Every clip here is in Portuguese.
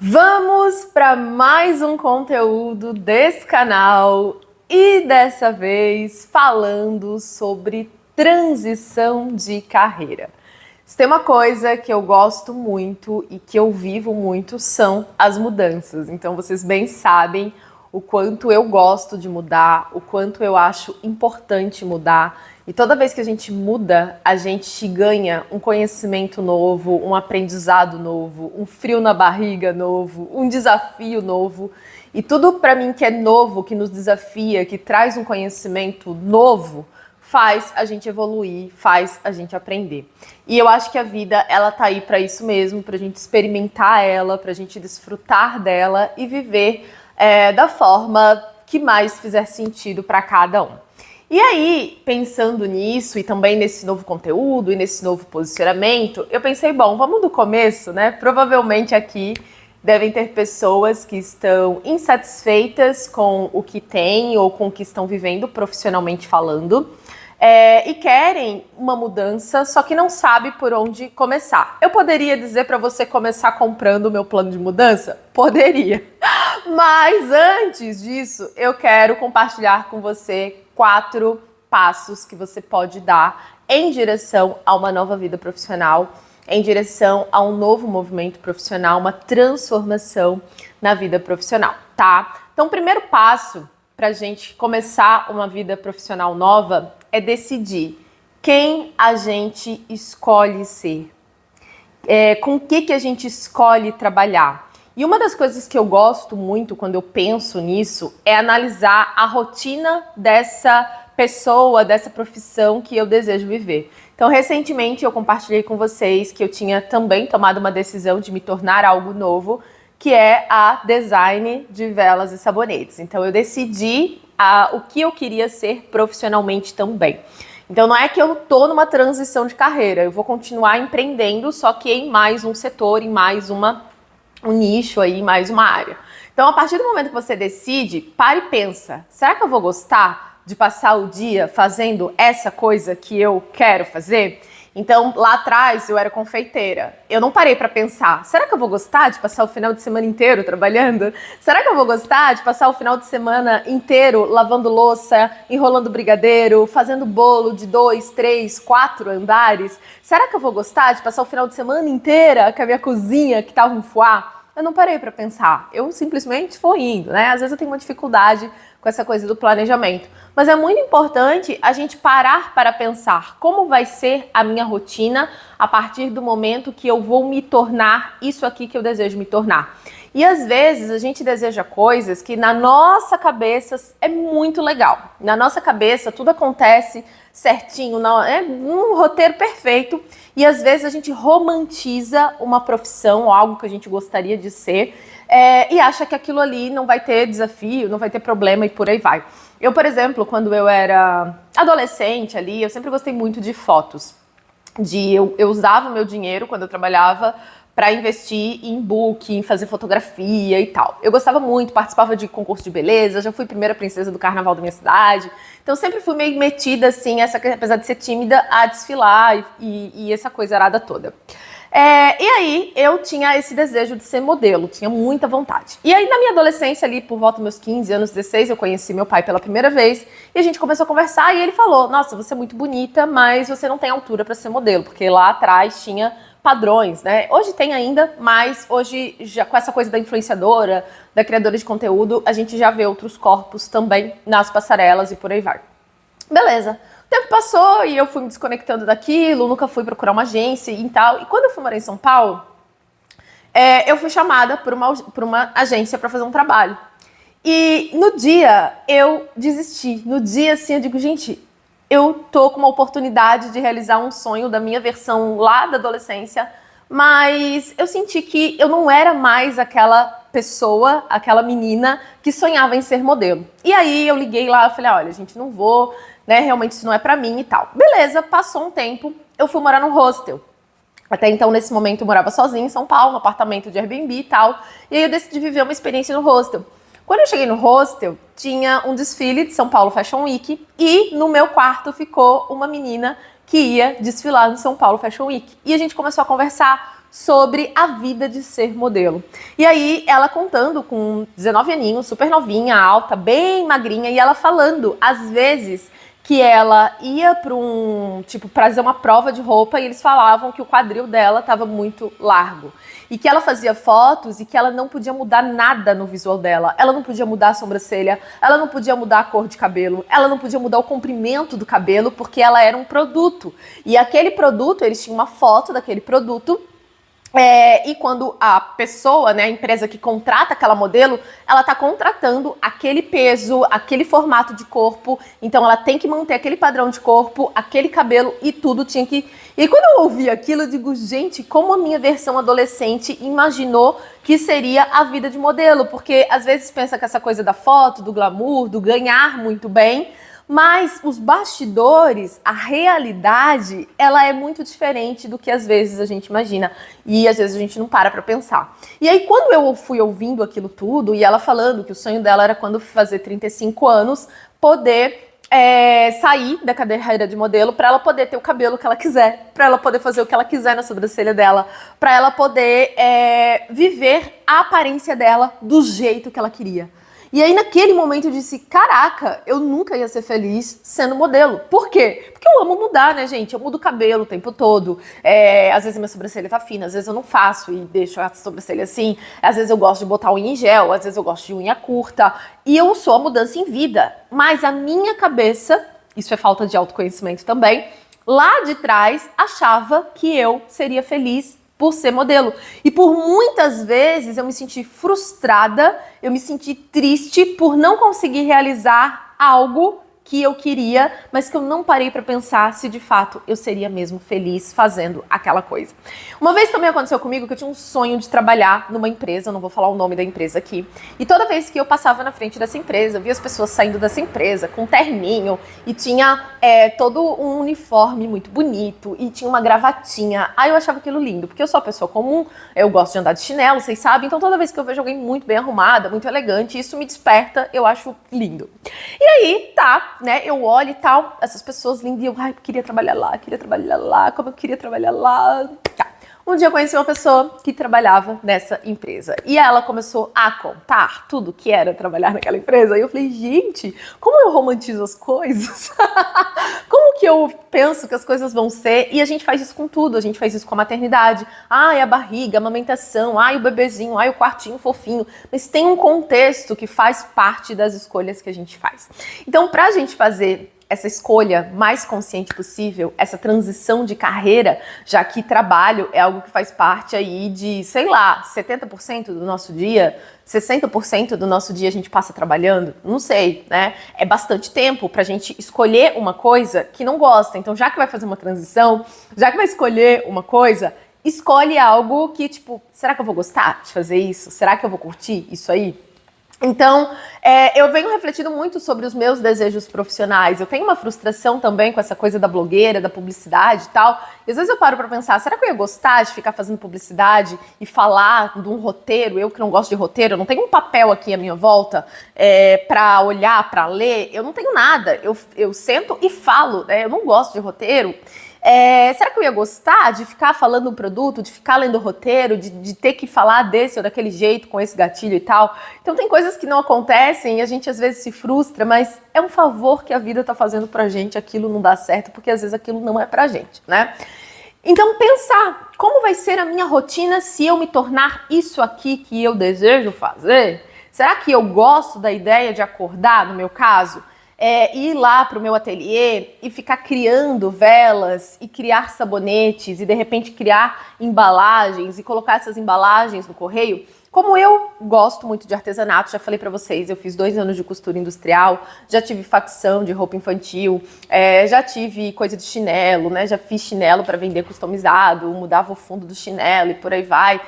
Vamos para mais um conteúdo desse canal e dessa vez falando sobre transição de carreira. Se tem uma coisa que eu gosto muito e que eu vivo muito são as mudanças. Então vocês bem sabem o quanto eu gosto de mudar, o quanto eu acho importante mudar. E toda vez que a gente muda, a gente ganha um conhecimento novo, um aprendizado novo, um frio na barriga novo, um desafio novo. E tudo para mim que é novo, que nos desafia, que traz um conhecimento novo, faz a gente evoluir, faz a gente aprender. E eu acho que a vida, ela tá aí para isso mesmo, pra gente experimentar ela, pra gente desfrutar dela e viver da forma que mais fizer sentido para cada um. E aí, pensando nisso e também nesse novo conteúdo e nesse novo posicionamento, eu pensei, bom, vamos do começo, né? Provavelmente aqui devem ter pessoas que estão insatisfeitas com o que têm ou com o que estão vivendo profissionalmente falando. E querem uma mudança, só que não sabe por onde começar. Eu poderia dizer para você começar comprando o meu plano de mudança? Poderia. Mas antes disso, eu quero compartilhar com você 4 passos que você pode dar em direção a uma nova vida profissional, em direção a um novo movimento profissional, uma transformação na vida profissional, tá? Então, o primeiro passo para a gente começar uma vida profissional nova é decidir quem a gente escolhe ser, com o que a gente escolhe trabalhar. E uma das coisas que eu gosto muito quando eu penso nisso é analisar a rotina dessa pessoa, dessa profissão que eu desejo viver. Então, recentemente eu compartilhei com vocês que eu tinha também tomado uma decisão de me tornar algo novo, que é a design de velas e sabonetes. Então, eu decidi o que eu queria ser profissionalmente também. Então, não é que eu tô numa transição de carreira, eu vou continuar empreendendo, só que em mais um setor, em mais um nicho aí, mais uma área. Então, a partir do momento que você decide, para e pensa, será que eu vou gostar de passar o dia fazendo essa coisa que eu quero fazer? Então, lá atrás, eu era confeiteira. Eu não parei para pensar, será que eu vou gostar de passar o final de semana inteiro trabalhando? Será que eu vou gostar de passar o final de semana inteiro lavando louça, enrolando brigadeiro, fazendo bolo de 2, 3, 4 andares? Será que eu vou gostar de passar o final de semana inteira com a minha cozinha que tava um fuá? Eu não parei para pensar, eu simplesmente fui indo, né? Às vezes eu tenho uma dificuldade com essa coisa do planejamento. Mas é muito importante a gente parar para pensar como vai ser a minha rotina a partir do momento que eu vou me tornar isso aqui que eu desejo me tornar. E às vezes a gente deseja coisas que na nossa cabeça é muito legal. Na nossa cabeça tudo acontece certinho, num roteiro perfeito. E às vezes a gente romantiza uma profissão ou algo que a gente gostaria de ser e acha que aquilo ali não vai ter desafio, não vai ter problema e por aí vai. Eu, por exemplo, quando eu era adolescente ali, eu sempre gostei muito de fotos. Eu usava o meu dinheiro quando eu trabalhava para investir em book, em fazer fotografia e tal. Eu gostava muito, participava de concurso de beleza, já fui primeira princesa do carnaval da minha cidade. Então sempre fui meio metida, assim, apesar de ser tímida, a desfilar e essa coisa arada toda. E aí eu tinha esse desejo de ser modelo, tinha muita vontade. E aí na minha adolescência ali, por volta dos meus 15 anos, 16, eu conheci meu pai pela primeira vez e a gente começou a conversar e ele falou, nossa, você é muito bonita, mas você não tem altura para ser modelo, porque lá atrás tinha padrões, né? Hoje tem ainda, mas hoje já com essa coisa da influenciadora, da criadora de conteúdo, a gente já vê outros corpos também nas passarelas e por aí vai. Beleza. O tempo passou e eu fui me desconectando daquilo, nunca fui procurar uma agência e tal. E quando eu fui morar em São Paulo, eu fui chamada por uma agência para fazer um trabalho. E no dia eu desisti. No dia assim eu digo, gente, eu tô com uma oportunidade de realizar um sonho da minha versão lá da adolescência, mas eu senti que eu não era mais aquela pessoa, aquela menina que sonhava em ser modelo. E aí eu liguei lá e falei, olha, gente, não vou, né, realmente isso não é pra mim e tal. Beleza, passou um tempo, eu fui morar num hostel. Até então, nesse momento, eu morava sozinha em São Paulo, num apartamento de Airbnb e tal, e aí eu decidi viver uma experiência no hostel. Quando eu cheguei no hostel, tinha um desfile de São Paulo Fashion Week e no meu quarto ficou uma menina que ia desfilar no São Paulo Fashion Week. E a gente começou a conversar sobre a vida de ser modelo. E aí ela contando com 19 aninhos, super novinha, alta, bem magrinha, e ela falando, às vezes, que ela ia para fazer uma prova de roupa e eles falavam que o quadril dela estava muito largo. E que ela fazia fotos e que ela não podia mudar nada no visual dela. Ela não podia mudar a sobrancelha, ela não podia mudar a cor de cabelo, ela não podia mudar o comprimento do cabelo, porque ela era um produto. E aquele produto, eles tinham uma foto daquele produto. E quando a pessoa, né, a empresa que contrata aquela modelo, ela tá contratando aquele peso, aquele formato de corpo, então ela tem que manter aquele padrão de corpo, aquele cabelo e tudo tinha que... E quando eu ouvi aquilo, eu digo, gente, como a minha versão adolescente imaginou que seria a vida de modelo, porque às vezes pensa que essa coisa da foto, do glamour, do ganhar muito bem, mas os bastidores, a realidade, ela é muito diferente do que às vezes a gente imagina. E às vezes a gente não para pra pensar. E aí quando eu fui ouvindo aquilo tudo, e ela falando que o sonho dela era quando fazer 35 anos, poder sair da carreira de modelo para ela poder ter o cabelo que ela quiser, para ela poder fazer o que ela quiser na sobrancelha dela, para ela poder viver a aparência dela do jeito que ela queria. E aí naquele momento eu disse, caraca, eu nunca ia ser feliz sendo modelo. Por quê? Porque eu amo mudar, né, gente? Eu mudo o cabelo o tempo todo. Às vezes a minha sobrancelha tá fina, às vezes eu não faço e deixo a sobrancelha assim. Às vezes eu gosto de botar unha em gel, às vezes eu gosto de unha curta. E eu sou a mudança em vida. Mas a minha cabeça, isso é falta de autoconhecimento também, lá de trás achava que eu seria feliz por ser modelo. E por muitas vezes eu me senti frustrada, eu me senti triste por não conseguir realizar algo que eu queria, mas que eu não parei para pensar se de fato eu seria mesmo feliz fazendo aquela coisa. Uma vez também aconteceu comigo que eu tinha um sonho de trabalhar numa empresa, eu não vou falar o nome da empresa aqui, e toda vez que eu passava na frente dessa empresa, eu via as pessoas saindo dessa empresa com um terninho, e tinha todo um uniforme muito bonito, e tinha uma gravatinha. Aí eu achava aquilo lindo, porque eu sou uma pessoa comum, eu gosto de andar de chinelo, vocês sabem, então toda vez que eu vejo alguém muito bem arrumada, muito elegante, isso me desperta, eu acho lindo. E aí, tá, né, eu olho e tal, essas pessoas lindas, e eu, queria trabalhar lá, como eu queria trabalhar lá. Tá. Um dia eu conheci uma pessoa que trabalhava nessa empresa e ela começou a contar tudo que era trabalhar naquela empresa e eu falei, gente, como eu romantizo as coisas? Como que eu penso que as coisas vão ser? E a gente faz isso com tudo, a gente faz isso com a maternidade, a barriga, a amamentação, o bebezinho, o quartinho fofinho, mas tem um contexto que faz parte das escolhas que a gente faz. Então, pra gente fazer essa escolha mais consciente possível, essa transição de carreira, já que trabalho é algo que faz parte aí de, sei lá, 70% do nosso dia, 60% do nosso dia a gente passa trabalhando, não sei, né? É bastante tempo pra gente escolher uma coisa que não gosta. Então, já que vai fazer uma transição, já que vai escolher uma coisa, escolhe algo que, tipo, será que eu vou gostar de fazer isso? Será que eu vou curtir isso aí? Então, eu venho refletindo muito sobre os meus desejos profissionais. Eu tenho uma frustração também com essa coisa da blogueira, da publicidade e tal. E às vezes eu paro pra pensar, será que eu ia gostar de ficar fazendo publicidade e falar de um roteiro? Eu que não gosto de roteiro, eu não tenho um papel aqui à minha volta pra olhar, pra ler. Eu não tenho nada. Eu sento e falo, né? Eu não gosto de roteiro. Será que eu ia gostar de ficar falando um produto, de ficar lendo o roteiro, de ter que falar desse ou daquele jeito, com esse gatilho e tal? Então tem coisas que não acontecem e a gente às vezes se frustra, mas é um favor que a vida tá fazendo pra gente, aquilo não dá certo, porque às vezes aquilo não é pra gente, né? Então pensar, como vai ser a minha rotina se eu me tornar isso aqui que eu desejo fazer? Será que eu gosto da ideia de acordar, no meu caso? Ir lá para o meu ateliê e ficar criando velas e criar sabonetes e de repente criar embalagens e colocar essas embalagens no correio. Como eu gosto muito de artesanato, já falei para vocês, eu fiz 2 anos de costura industrial, já tive facção de roupa infantil, já tive coisa de chinelo, né? Já fiz chinelo para vender customizado, mudava o fundo do chinelo e por aí vai.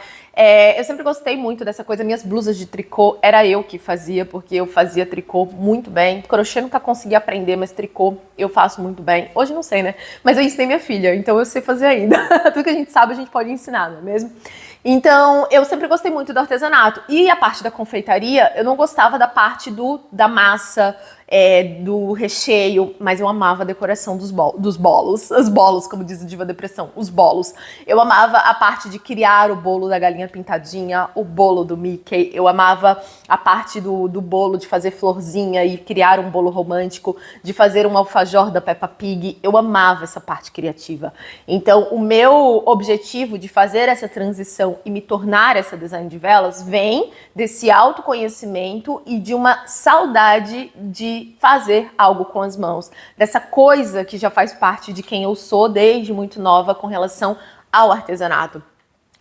Eu sempre gostei muito dessa coisa, minhas blusas de tricô era eu que fazia, porque eu fazia tricô muito bem. Crochê nunca consegui aprender, mas tricô eu faço muito bem. Hoje não sei, né? Mas eu ensinei minha filha, então eu sei fazer ainda. Tudo que a gente sabe a gente pode ensinar, não é mesmo? Então, eu sempre gostei muito do artesanato. E a parte da confeitaria, eu não gostava da parte da massa, do recheio, mas eu amava a decoração dos bolos, os bolos, como diz o Diva Depressão, os bolos. Eu amava a parte de criar o bolo da galinha pintadinha, o bolo do Mickey, eu amava a parte do bolo de fazer florzinha e criar um bolo romântico, de fazer um alfajor da Peppa Pig, eu amava essa parte criativa. Então, o meu objetivo de fazer essa transição e me tornar essa design de velas vem desse autoconhecimento e de uma saudade de fazer algo com as mãos, dessa coisa que já faz parte de quem eu sou desde muito nova com relação ao artesanato.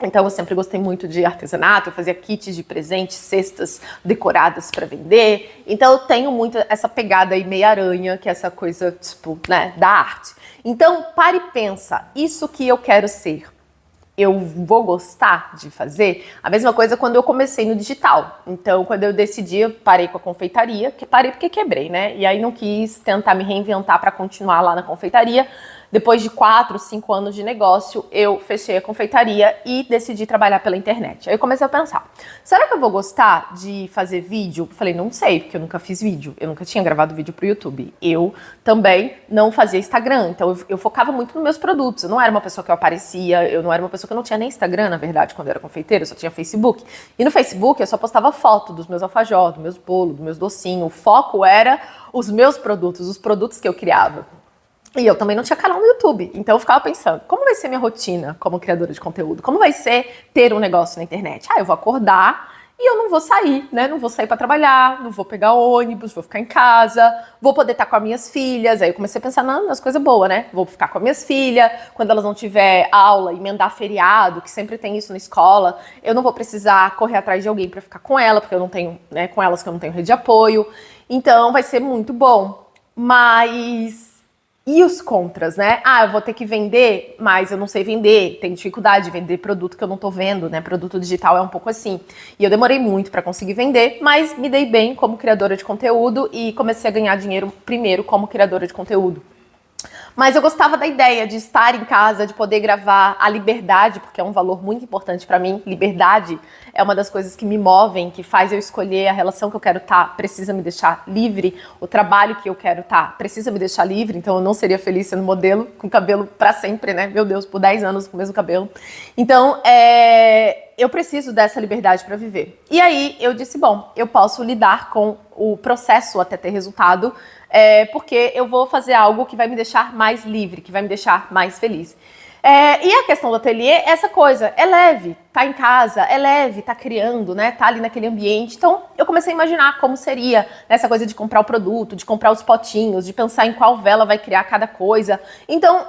Então eu sempre gostei muito de artesanato, eu fazia kits de presente, cestas decoradas para vender. Então eu tenho muito essa pegada aí meia aranha, que é essa coisa, tipo, né, da arte. Então pare e pensa, isso que eu quero ser, eu vou gostar de fazer? A mesma coisa quando eu comecei no digital. Então, quando eu decidi, eu parei com a confeitaria, que parei porque quebrei, né? E aí não quis tentar me reinventar para continuar lá na confeitaria. Depois de 4, 5 anos de negócio, eu fechei a confeitaria e decidi trabalhar pela internet. Aí eu comecei a pensar, será que eu vou gostar de fazer vídeo? Falei, não sei, porque eu nunca fiz vídeo. Eu nunca tinha gravado vídeo pro YouTube. Eu também não fazia Instagram. Então eu focava muito nos meus produtos. Eu não era uma pessoa que eu aparecia, eu não era uma pessoa que eu não tinha nem Instagram, na verdade, quando eu era confeiteira. Eu só tinha Facebook. E no Facebook eu só postava foto dos meus alfajor, dos meus bolos, dos meus docinhos. O foco era os meus produtos, os produtos que eu criava. E eu também não tinha canal no YouTube, então eu ficava pensando, como vai ser minha rotina como criadora de conteúdo? Como vai ser ter um negócio na internet? Eu vou acordar e eu não vou sair, né? Não vou sair para trabalhar, não vou pegar ônibus, vou ficar em casa, vou poder estar com as minhas filhas. Aí eu comecei a pensar nas coisas boas, né? Vou ficar com as minhas filhas, quando elas não tiver aula, emendar feriado, que sempre tem isso na escola, eu não vou precisar correr atrás de alguém para ficar com ela, porque eu não tenho, né, com elas que eu não tenho rede de apoio. Então vai ser muito bom. Mas e os contras, né? Eu vou ter que vender, mas eu não sei vender, tenho dificuldade de vender produto que eu não tô vendo, né? Produto digital é um pouco assim. E eu demorei muito para conseguir vender, mas me dei bem como criadora de conteúdo e comecei a ganhar dinheiro primeiro como criadora de conteúdo. Mas eu gostava da ideia de estar em casa, de poder gravar, a liberdade, porque é um valor muito importante para mim. Liberdade é uma das coisas que me movem, que faz eu escolher a relação que eu quero estar, precisa me deixar livre. O trabalho que eu quero estar, precisa me deixar livre. Então eu não seria feliz sendo modelo, com cabelo para sempre, né? Meu Deus, por 10 anos com o mesmo cabelo. Então, eu preciso dessa liberdade para viver. E aí eu disse, bom, eu posso lidar com o processo até ter resultado, porque eu vou fazer algo que vai me deixar mais livre, que vai me deixar mais feliz. E a questão do ateliê é essa coisa, é leve, tá em casa, é leve, tá criando, né, tá ali naquele ambiente. Então eu comecei a imaginar como seria essa coisa de comprar o produto, de comprar os potinhos, de pensar em qual vela vai criar cada coisa. Então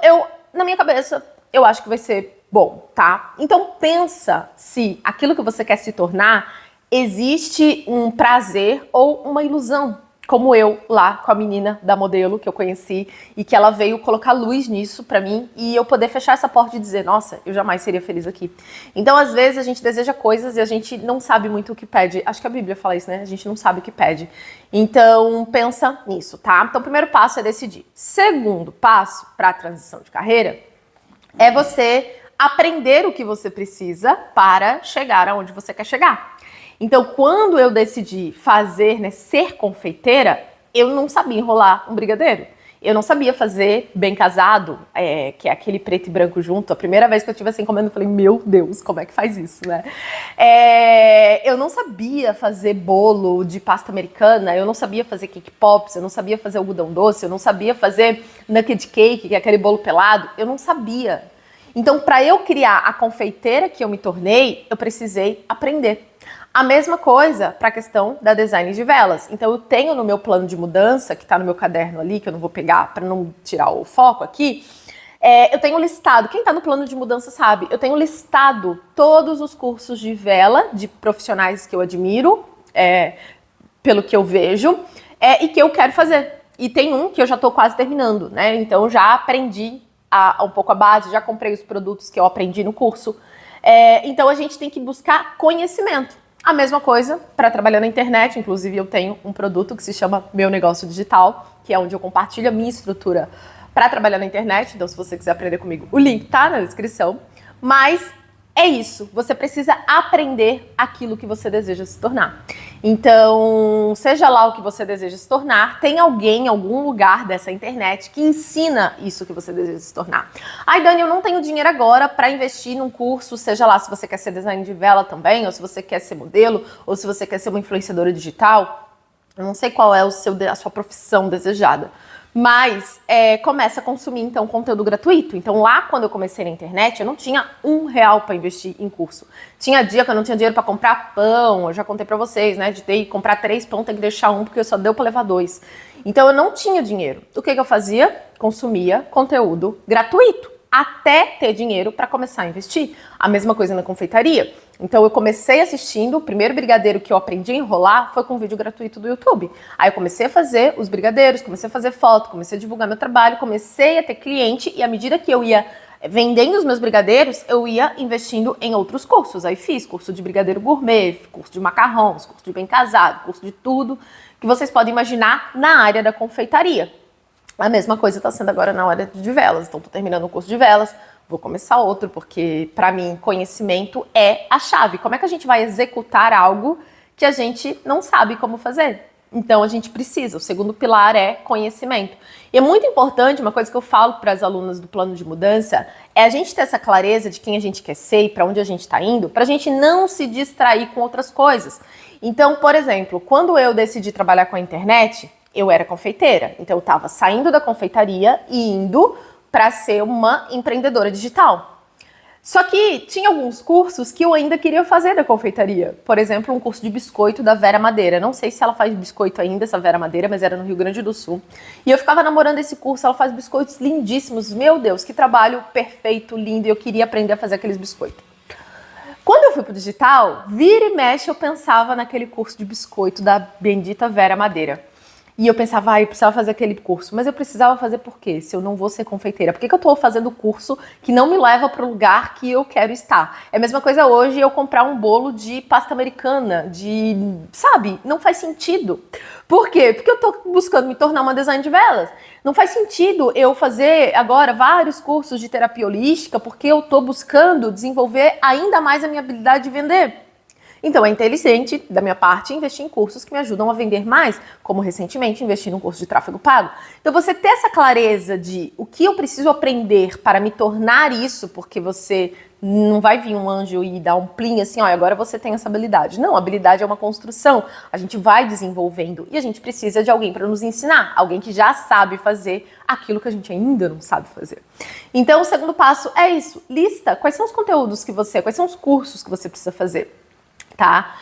na minha cabeça, eu acho que vai ser bom, tá? Então pensa se aquilo que você quer se tornar existe um prazer ou uma ilusão. Como eu lá com a menina da modelo que eu conheci e que ela veio colocar luz nisso pra mim e eu poder fechar essa porta e dizer, nossa, eu jamais seria feliz aqui. Então, às vezes, a gente deseja coisas e a gente não sabe muito o que pede. Acho que a Bíblia fala isso, né? A gente não sabe o que pede. Então, pensa nisso, tá? Então, o primeiro passo é decidir. Segundo passo para a transição de carreira é você aprender o que você precisa para chegar aonde você quer chegar. Então, quando eu decidi fazer, né, ser confeiteira, eu não sabia enrolar um brigadeiro. Eu não sabia fazer bem casado, que é aquele preto e branco junto. A primeira vez que eu estive assim comendo, eu falei, meu Deus, como é que faz isso, né? Eu não sabia fazer bolo de pasta americana, eu não sabia fazer cake pops, eu não sabia fazer algodão doce, eu não sabia fazer nugget cake, que é aquele bolo pelado. Eu não sabia. Então, para eu criar a confeiteira que eu me tornei, eu precisei aprender. A mesma coisa para a questão da design de velas. Então eu tenho no meu plano de mudança, que está no meu caderno ali, que eu não vou pegar para não tirar o foco aqui, eu tenho listado, quem está no plano de mudança sabe, eu tenho listado todos os cursos de vela de profissionais que eu admiro, pelo que eu vejo, e que eu quero fazer. E tem um que eu já estou quase terminando, né? Então já aprendi um pouco a base, já comprei os produtos que eu aprendi no curso. Então a gente tem que buscar conhecimento. A mesma coisa para trabalhar na internet, inclusive eu tenho um produto que se chama Meu Negócio Digital, que é onde eu compartilho a minha estrutura para trabalhar na internet, então se você quiser aprender comigo, o link tá na descrição. Mas é isso, você precisa aprender aquilo que você deseja se tornar. Então, seja lá o que você deseja se tornar, tem alguém em algum lugar dessa internet que ensina isso que você deseja se tornar. Ai, Dani, eu não tenho dinheiro agora para investir num curso, seja lá se você quer ser designer de vela também, ou se você quer ser modelo, ou se você quer ser uma influenciadora digital. Eu não sei qual é a sua profissão desejada. Mas começa a consumir, então, conteúdo gratuito. Então, lá, quando eu comecei na internet, eu não tinha R$ 1 para investir em curso. Tinha dia que eu não tinha dinheiro para comprar pão. Eu já contei para vocês, né? De ter que comprar 3 pão, tem que deixar um, porque só deu para levar 2. Então, eu não tinha dinheiro. O que eu fazia? Consumia conteúdo gratuito, até ter dinheiro para começar a investir. A mesma coisa na confeitaria. Então eu comecei assistindo, o primeiro brigadeiro que eu aprendi a enrolar foi com um vídeo gratuito do YouTube. Aí eu comecei a fazer os brigadeiros, comecei a fazer foto, comecei a divulgar meu trabalho, comecei a ter cliente e à medida que eu ia vendendo os meus brigadeiros, eu ia investindo em outros cursos. Aí fiz curso de brigadeiro gourmet, curso de macarrões, curso de bem casado, curso de tudo que vocês podem imaginar na área da confeitaria. A mesma coisa está sendo agora na área de velas. Então, estou terminando o curso de velas, vou começar outro, porque, para mim, conhecimento é a chave. Como é que a gente vai executar algo que a gente não sabe como fazer? Então, a gente precisa. O segundo pilar é conhecimento. E é muito importante, uma coisa que eu falo para as alunas do plano de mudança, é a gente ter essa clareza de quem a gente quer ser e para onde a gente está indo, para a gente não se distrair com outras coisas. Então, por exemplo, quando eu decidi trabalhar com a internet, eu era confeiteira, então eu estava saindo da confeitaria e indo para ser uma empreendedora digital. Só que tinha alguns cursos que eu ainda queria fazer da confeitaria. Por exemplo, um curso de biscoito da Vera Madeira. Não sei se ela faz biscoito ainda, essa Vera Madeira, mas era no Rio Grande do Sul. E eu ficava namorando esse curso, ela faz biscoitos lindíssimos. Meu Deus, que trabalho perfeito, lindo, e eu queria aprender a fazer aqueles biscoitos. Quando eu fui pro digital, vira e mexe eu pensava naquele curso de biscoito da bendita Vera Madeira. E eu pensava, eu precisava fazer aquele curso. Mas eu precisava fazer por quê? Se eu não vou ser confeiteira? Por que eu tô fazendo curso que não me leva para o lugar que eu quero estar? É a mesma coisa hoje eu comprar um bolo de pasta americana, sabe? Não faz sentido. Por quê? Porque eu tô buscando me tornar uma designer de velas. Não faz sentido eu fazer agora vários cursos de terapia holística porque eu tô buscando desenvolver ainda mais a minha habilidade de vender. Então é inteligente, da minha parte, investir em cursos que me ajudam a vender mais, como recentemente investir num curso de tráfego pago. Então você ter essa clareza de o que eu preciso aprender para me tornar isso, porque você não vai vir um anjo e dar um plim assim, olha, agora você tem essa habilidade. Não, a habilidade é uma construção, a gente vai desenvolvendo e a gente precisa de alguém para nos ensinar, alguém que já sabe fazer aquilo que a gente ainda não sabe fazer. Então o segundo passo é isso, lista quais são os conteúdos quais são os cursos que você precisa fazer. Tá?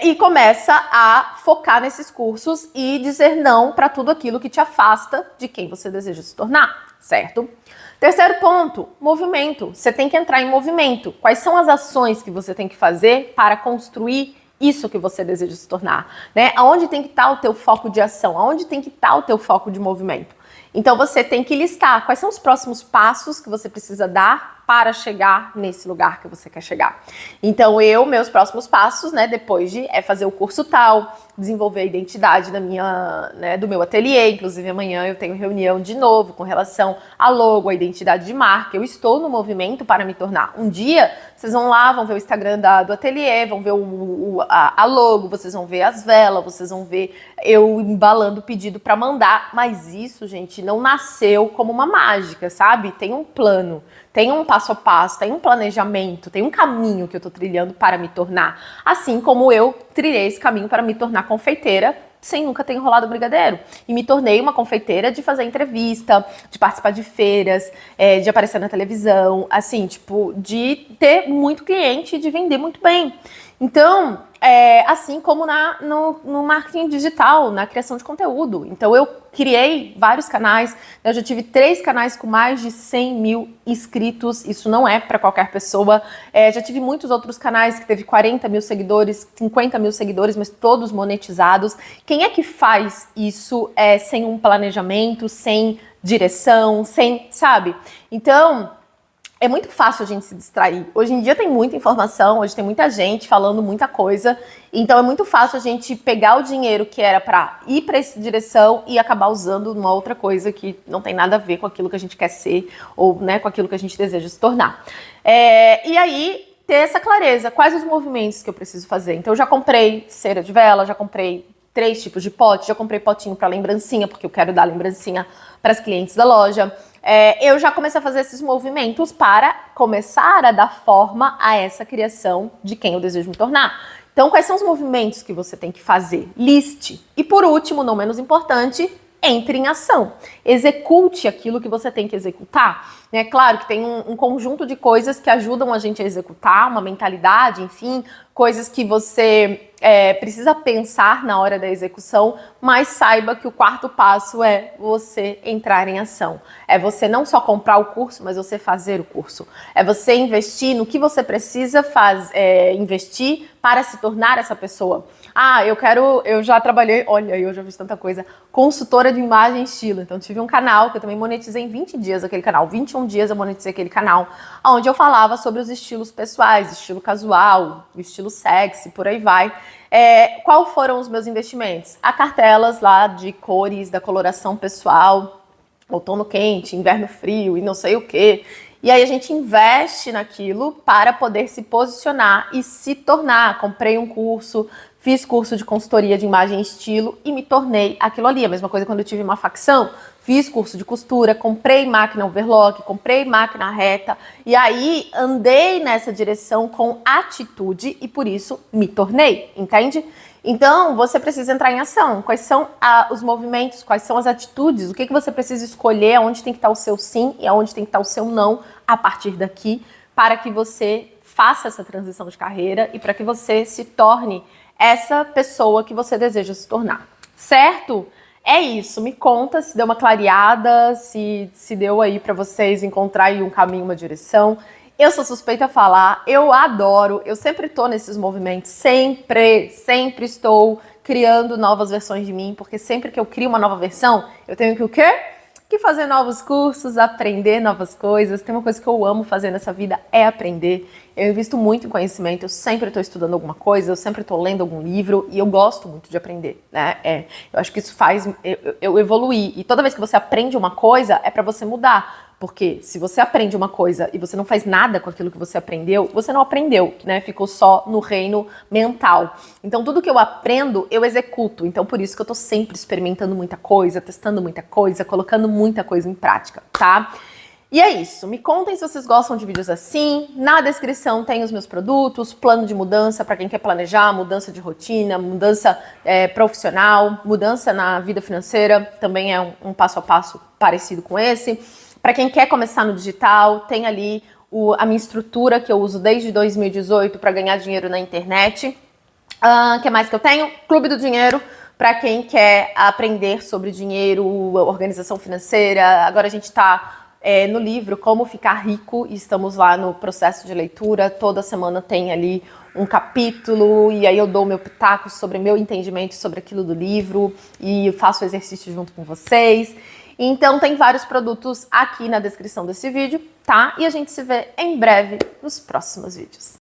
E começa a focar nesses cursos e dizer não para tudo aquilo que te afasta de quem você deseja se tornar, certo? Terceiro ponto, movimento. Você tem que entrar em movimento. Quais são as ações que você tem que fazer para construir isso que você deseja se tornar, né? Aonde tem que estar o teu foco de ação? Aonde tem que estar o teu foco de movimento? Então você tem que listar quais são os próximos passos que você precisa dar para chegar nesse lugar que você quer chegar. Então meus próximos passos, né, depois é fazer o curso tal, desenvolver a identidade do meu ateliê. Inclusive amanhã eu tenho reunião de novo com relação à logo, a identidade de marca. Eu estou no movimento para me tornar. Um dia vocês vão lá, vão ver o Instagram do ateliê, vão ver a logo, vocês vão ver as velas, vocês vão ver eu embalando o pedido para mandar. Mas isso, gente, não nasceu como uma mágica, sabe? Tem um plano, tem um passo a passo, tem um planejamento, tem um caminho que eu tô trilhando para me tornar. Assim como eu trilhei esse caminho para me tornar confeiteira sem nunca ter enrolado brigadeiro. E me tornei uma confeiteira de fazer entrevista, de participar de feiras, de aparecer na televisão, assim, tipo, de ter muito cliente e de vender muito bem. Então, assim como no marketing digital, na criação de conteúdo. Então, eu criei vários canais, eu já tive 3 canais com mais de 100 mil inscritos, isso não é para qualquer pessoa. Já tive muitos outros canais que teve 40 mil seguidores, 50 mil seguidores, mas todos monetizados. Quem é que faz isso sem um planejamento, sem direção, sabe? Então, é muito fácil a gente se distrair. Hoje em dia tem muita informação, hoje tem muita gente falando muita coisa, então é muito fácil a gente pegar o dinheiro que era para ir para essa direção e acabar usando uma outra coisa que não tem nada a ver com aquilo que a gente quer ser ou, né, com aquilo que a gente deseja se tornar. E aí ter essa clareza, quais os movimentos que eu preciso fazer. Então eu já comprei cera de vela, já comprei 3 tipos de pote, já comprei potinho para lembrancinha, porque eu quero dar lembrancinha para as clientes da loja. Eu já comecei a fazer esses movimentos para começar a dar forma a essa criação de quem eu desejo me tornar. Então, quais são os movimentos que você tem que fazer? Liste. E por último, não menos importante, entre em ação. Execute aquilo que você tem que executar. É claro que tem um conjunto de coisas que ajudam a gente a executar, uma mentalidade, enfim, coisas que você precisa pensar na hora da execução, mas saiba que o 4º passo é você entrar em ação. É você não só comprar o curso, mas você fazer o curso. É você investir no que você precisa investir para se tornar essa pessoa. Eu já trabalhei, olha, eu já fiz tanta coisa, consultora de imagem e estilo. Então tive um canal que eu também monetizei em 20 dias aquele canal, 21 dias eu monetizei aquele canal, onde eu falava sobre os estilos pessoais, estilo casual, estilo sexy, por aí vai. Qual foram os meus investimentos? A cartelas lá de cores, da coloração pessoal, outono quente, inverno frio e não sei o quê. E aí a gente investe naquilo para poder se posicionar e se tornar. Comprei um curso, fiz curso de consultoria de imagem e estilo e me tornei aquilo ali. A mesma coisa quando eu tive uma facção, fiz curso de costura, comprei máquina overlock, comprei máquina reta e aí andei nessa direção com atitude e por isso me tornei, entende? Então, você precisa entrar em ação. Quais são os movimentos, quais são as atitudes, o que você precisa escolher, aonde tem que estar o seu sim e aonde tem que estar o seu não a partir daqui, para que você faça essa transição de carreira e para que você se torne essa pessoa que você deseja se tornar. Certo? É isso. Me conta se deu uma clareada, se deu aí para vocês encontrar aí um caminho, uma direção. Eu sou suspeita a falar, eu adoro, eu sempre estou nesses movimentos, sempre estou criando novas versões de mim, porque sempre que eu crio uma nova versão, eu tenho que o quê? Que fazer novos cursos, aprender novas coisas. Tem uma coisa que eu amo fazer nessa vida, é aprender. Eu invisto muito em conhecimento, eu sempre estou estudando alguma coisa, eu sempre estou lendo algum livro e eu gosto muito de aprender, né? Eu acho que isso faz eu evoluir. E toda vez que você aprende uma coisa, é para você mudar. Porque se você aprende uma coisa e você não faz nada com aquilo que você aprendeu, você não aprendeu, né? Ficou só no reino mental. Então, tudo que eu aprendo, eu executo. Então, por isso que eu tô sempre experimentando muita coisa, testando muita coisa, colocando muita coisa em prática, tá? E é isso. Me contem se vocês gostam de vídeos assim. Na descrição tem os meus produtos, plano de mudança para quem quer planejar, mudança de rotina, mudança profissional, mudança na vida financeira. Também é um passo a passo parecido com esse. Para quem quer começar no digital, tem ali a minha estrutura que eu uso desde 2018 para ganhar dinheiro na internet. O que mais que eu tenho? Clube do Dinheiro, para quem quer aprender sobre dinheiro, organização financeira. Agora a gente está no livro Como Ficar Rico e estamos lá no processo de leitura. Toda semana tem ali um capítulo e aí eu dou meu pitaco sobre meu entendimento sobre aquilo do livro e faço o exercício junto com vocês. Então tem vários produtos aqui na descrição desse vídeo, tá? E a gente se vê em breve nos próximos vídeos.